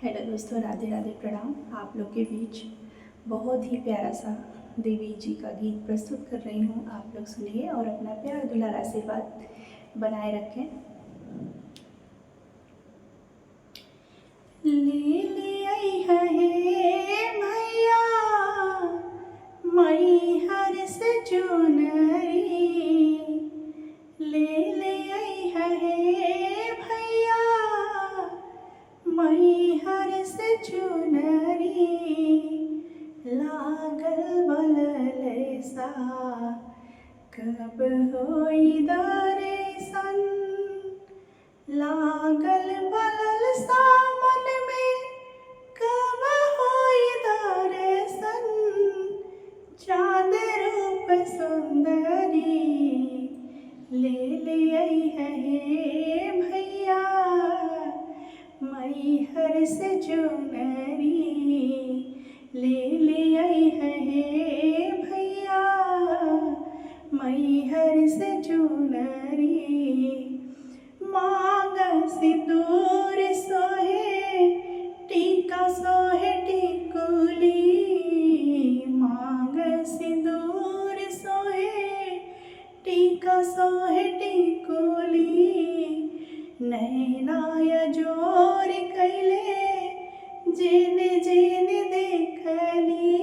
Hello दोस्तों, राधे राधे, प्रणाम। आप लोग के बीच बहुत ही प्यारा सा देवी जी का गीत प्रस्तुत कर रही हूँ। आप लोग सुनिए और अपना प्यार दुलार आशीर्वाद बनाए रखें। ले ले आई है भैया मई हर से चुनरी, ले ले आई है भैया मई हर से चुनरी, लागल बलल सा कब होई दर्शन, लागल बलल सा मन में कब होई दर्शन, चाँद रूप सुंदरी ले ले आई है भैया मई हर से चुनरी, ले ले आई है भैया मई हर से चुनरी, मांग सिंदूर सोहे टीका सोहे टिकुली, मांग सिंदूर सोहे टीका सोहे टिकुली, नैनाय जोर कैले जेने जेने देखली,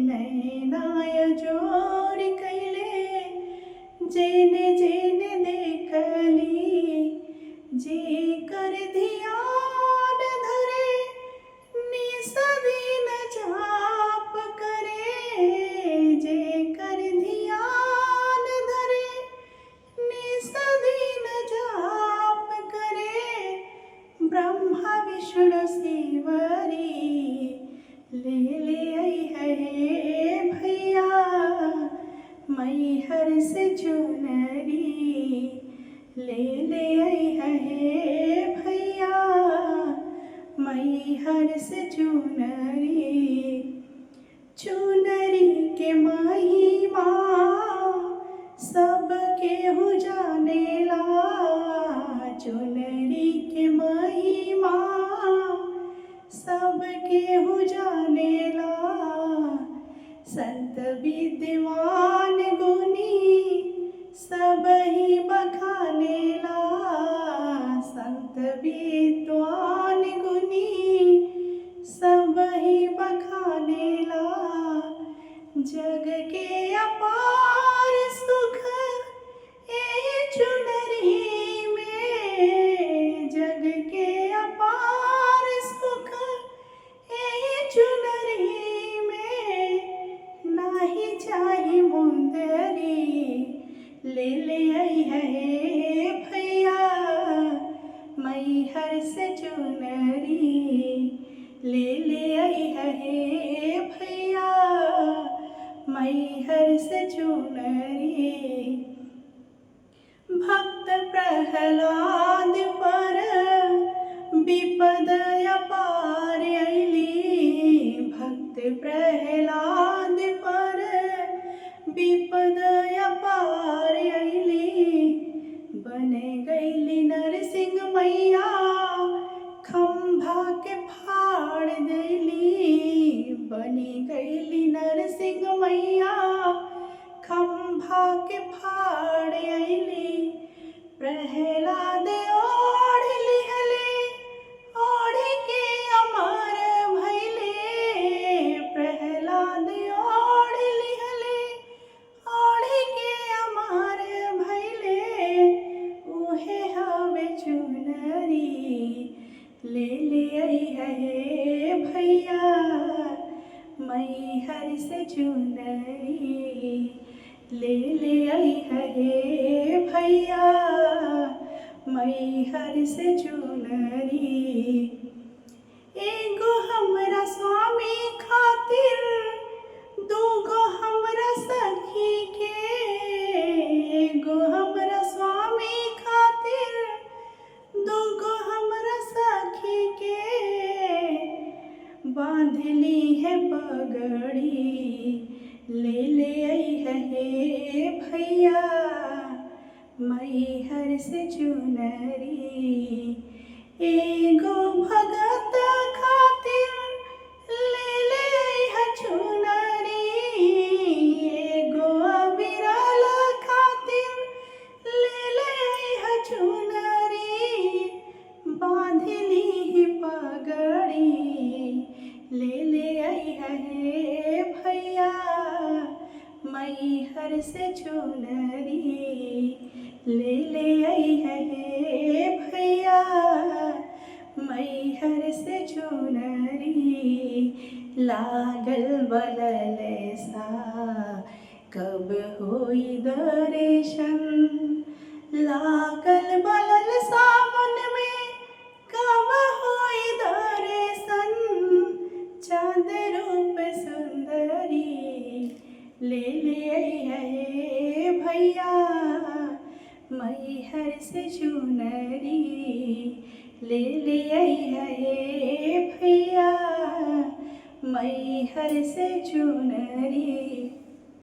नैनाय जोर कैले जेने जेने देखली, जे कर ध्यान धरे निस दिन जाप करे, जे कर ध्यान धरे निस दिन जाप करे, ब्रह्मा विष्णु शिवरी ले ले आई है भैया मई हर से चुनरी, ले ले आई है भैया मई हर से चुनरी, चुनरी के महिमा सब केहू जानेला, चुनरी के महिमा सब केहू जानेला, संत विद्वान गुनी सब ही बखानेला, संत विद्वान गुनी सब ही बखानेला, जग के अपार सुख ए चुनरी में, जग के अपार सुख ए चुनरी में, नाही चाही मुंदरी ले ले आई है भैया मई हर से चुनरी, ले ले आई है भैया मई हर से चुनरी, भक्त प्रहलाद पर विपद अपार अइली, भक्त प्रहलाद पर विपद अपार अइली, बन गईली नरसिंह मैया खंभा के फाड़ देली, बनी गईली नरसिंह मैया खंभा के फाड़ अइली, प्रहलाद ओढ़ लिहले ओढ़ के अमर भइले, प्रहलाद ओढ़ लिहले ओढ़ के अमर भइले, उहे हवे चुनरी ले ले आई है भैया मई हर से चुनरी, ले ले आई है भैया मई हर से चुनरी, एगो हमरा स्वामी खातिर दूगो हमरा सखी के, एगो हमरा स्वामी खातिर दूगो हमरा सखी के, बांधली है पगड़ी ले ले आई है भैया मई हर से चुनरी, एगो भगत ले आई है भैया मैहर से चुनरी, ले आई है भैया मैहर से चुनरी। लागल बललेसा कब होई दर्शन, लागल बलल सावन में कब होई दर्शन। चाँद रूप सुंदरी ले आई है भैया मैहर से चुनरी, ले आई है भैया मैहर से चुनरी।